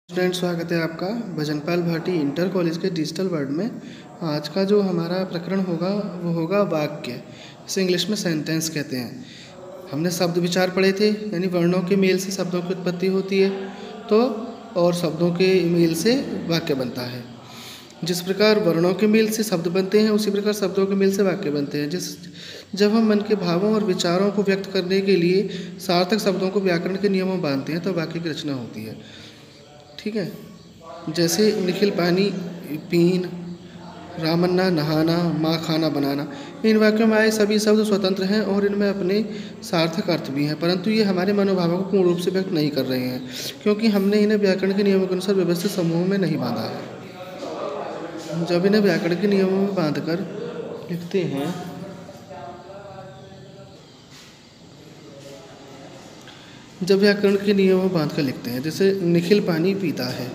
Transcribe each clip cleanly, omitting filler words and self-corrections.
Student, स्वागत है आपका भजनपाल भाटी इंटर कॉलेज के डिजिटल वर्ल्ड में। आज का जो हमारा प्रकरण होगा वो होगा वाक्य। इसे इंग्लिश में सेंटेंस कहते हैं। हमने शब्द विचार पढ़े थे, यानी वर्णों के मेल से शब्दों की उत्पत्ति होती है तो और शब्दों के मेल से वाक्य बनता है। जिस प्रकार वर्णों के मेल से शब्द बनते हैं उसी प्रकार शब्दों के मेल से वाक्य बनते हैं। जब हम मन के भावों और विचारों को व्यक्त करने के लिए सार्थक शब्दों को व्याकरण के नियमों में बांधते हैं तो वाक्य की रचना होती है। ठीक है, जैसे निखिल पानी पीन, रामन्ना नहाना, माँ खाना बनाना। इन वाक्यों में आए सभी शब्द स्वतंत्र हैं और इनमें अपने सार्थक अर्थ भी हैं, परंतु ये हमारे मनोभावों को पूर्ण रूप से व्यक्त नहीं कर रहे हैं क्योंकि हमने इन्हें व्याकरण के नियमों के अनुसार व्यवस्थित समूहों में नहीं बांधा है। जब इन्हें व्याकरण के नियमों में बांधकर लिखते हैं जैसे निखिल पानी पीता है,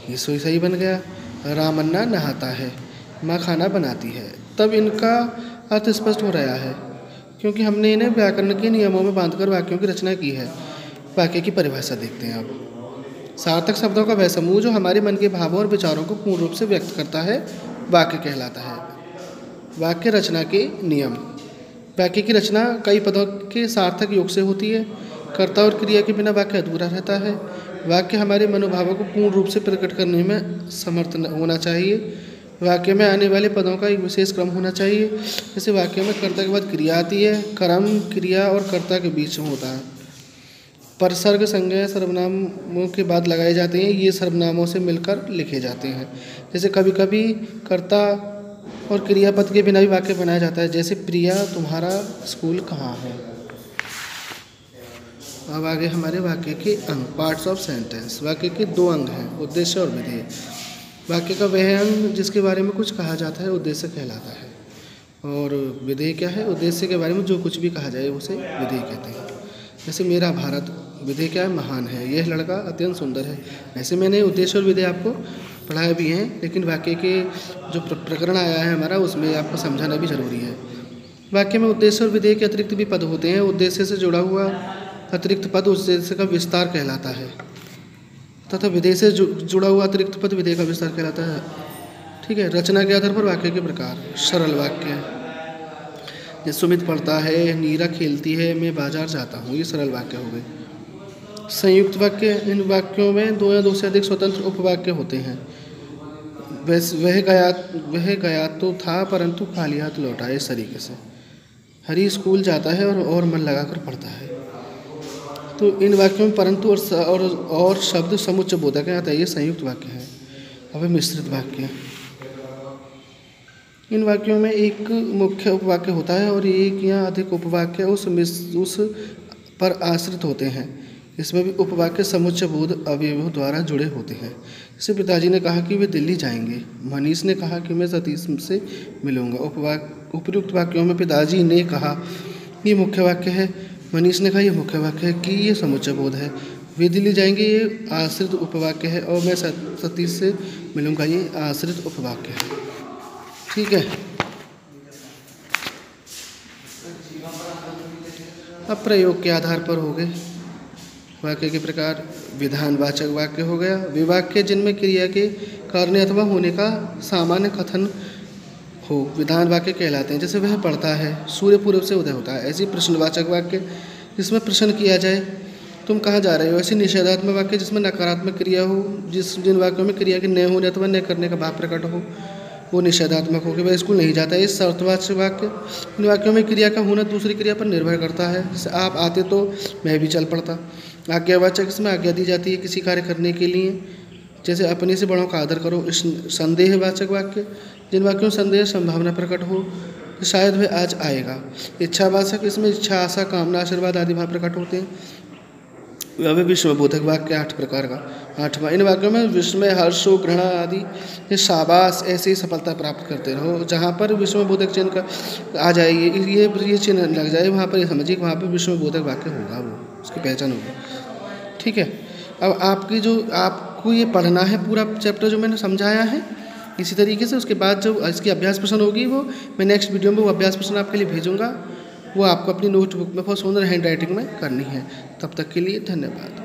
ये सही बन गया। रामन्ना नहाता है, माँ खाना बनाती है, तब इनका अर्थ स्पष्ट हो रहा है क्योंकि हमने इन्हें व्याकरण के नियमों में बांधकर वाक्यों की रचना की है। वाक्य की परिभाषा देखते हैं अब। सार्थक शब्दों का वह समूह जो हमारे मन के भावों और विचारों को पूर्ण रूप से व्यक्त करता है वाक्य कहलाता है। वाक्य रचना के नियम। वाक्य की रचना कई पदों के सार्थक योग से होती है। कर्ता और क्रिया के बिना वाक्य अधूरा रहता है। वाक्य हमारे मनोभावों को पूर्ण रूप से प्रकट करने में समर्थ होना चाहिए। वाक्य में आने वाले पदों का एक विशेष क्रम होना चाहिए। जैसे वाक्य में कर्ता के बाद क्रिया आती है, कर्म क्रिया और कर्ता के बीच में होता है। परसर्ग संज्ञा सर्वनामों के बाद लगाए जाते हैं, ये सर्वनामों से मिलकर लिखे जाते हैं। जैसे कभी कभी कर्ता और क्रियापद के बिना भी वाक्य बनाया जाता है, जैसे प्रिया तुम्हारा स्कूल कहाँ है। अब आगे हमारे वाक्य के अंग, पार्ट्स ऑफ सेंटेंस। वाक्य के दो अंग हैं, उद्देश्य और विधेय। वाक्य का वह अंग जिसके बारे में कुछ कहा जाता है उद्देश्य कहलाता है, और विधेय क्या है? उद्देश्य के बारे में जो कुछ भी कहा जाए उसे विधेय कहते हैं। जैसे मेरा भारत, विधेय क्या है? महान है, यह लड़का अत्यंत सुंदर है। वैसे मैंने उद्देश्य और विधेय आपको पढ़ाए भी हैं, लेकिन वाक्य के जो प्रकरण आया है हमारा उसमें आपको समझाना भी जरूरी है। वाक्य में उद्देश्य और विधेय के अतिरिक्त भी पद होते हैं। उद्देश्य से जुड़ा हुआ अतिरिक्त पद उद्देश्य का विस्तार कहलाता है तथा विधेय से जुड़ा हुआ अतिरिक्त पद विधेय का विस्तार कहलाता है। ठीक है। रचना के आधार पर वाक्य के प्रकार। सरल वाक्य, जैसे सुमित पढ़ता है, नीरा खेलती है, मैं बाजार जाता हूँ, ये सरल वाक्य हो गए। संयुक्त वाक्य, इन वाक्यों में दो या दो से अधिक स्वतंत्र उपवाक्य होते हैं। वह गया तो था परंतु खाली हाथ लौटा, इस तरीके से। हरी स्कूल जाता है और मन लगाकर पढ़ता है। तो इन वाक्यों में परंतु और शब्द समुच्चय बोधक आता है, ये संयुक्त वाक्य है। अब मिश्रित वाक्य। इन वाक्यों में एक मुख्य उपवाक्य होता है और एक या अधिक उपवाक्य उस पर आश्रित होते हैं। इसमें भी उपवाक्य समुच्चय बोध अवयवों द्वारा जुड़े होते हैं। जैसे पिताजी ने कहा कि वे दिल्ली जाएंगे, मनीष ने कहा कि मैं सतीश से मिलूंगा। उपयुक्त वाक्यों में पिताजी ने कहा ये मुख्य वाक्य है, मनीष ने कहा ये मुख्य वाक्य है कि ये समुच्चय बोध है। वे दिल्ली जाएंगे ये आश्रित उपवाक्य है और मैं सतीश से मिलूंगा ये आश्रित उपवाक्य है। ठीक है। अब प्रयोग के आधार पर हो गए वाक्य के प्रकार। विधानवाचक वाक्य हो गया, वे वाक्य जिनमें क्रिया के करने अथवा होने का सामान्य कथन हो विधान वाक्य कहलाते हैं। जैसे वह पढ़ता है, सूर्य पूर्व से उदय होता है। ऐसी प्रश्नवाचक वाक्य जिसमें प्रश्न किया जाए, तुम कहाँ जा रहे हो। ऐसी निषेधात्मक वाक्य जिसमें नकारात्मक क्रिया हो। जिन वाक्यों में क्रिया के न होने अथवा न करने का भाव प्रकट हो वो निषेधात्मक हो कि वह स्कूल नहीं जाता है। इस शर्तवाचक वाक्य, इन वाक्यों में क्रिया का होना दूसरी क्रिया पर निर्भर करता है। जैसे आप आते तो मैं भी चल पड़ता। आज्ञावाचक, इसमें आज्ञा दी जाती है किसी कार्य करने के लिए। जैसे अपने से बड़ों का आदर करो। संदेहवाचक वाक्य, जिन वाक्यों में संदेह संभावना प्रकट हो, शायद वह आज आएगा। इच्छावाचक, इसमें इच्छा आशा कामना आशीर्वाद आदि भाव प्रकट होते हैं। वह विस्मयबोधक वाक्य 8 प्रकार का। 8वां, इन वाक्यों में विस्मय, हर्ष, घृणा आदि ये शाबाश ऐसे ही सफलता प्राप्त करते रहो। जहाँ पर विस्मयबोधक चिन्ह का आ जाए, ये चिन्ह लग जाए, वहाँ पर ये समझिए कि वहाँ पर विस्मयबोधक वाक्य होगा, वो उसकी पहचान होगी। ठीक है। अब आपको ये पढ़ना है पूरा चैप्टर जो मैंने समझाया है इसी तरीके से। उसके बाद जो इसकी अभ्यास प्रश्न होगी वो मैं नेक्स्ट वीडियो में वो अभ्यास प्रश्न आपके लिए भेजूँगा। वो आपको अपनी नोटबुक में बहुत सुंदर हैंड राइटिंग में करनी है। तब तक के लिए धन्यवाद।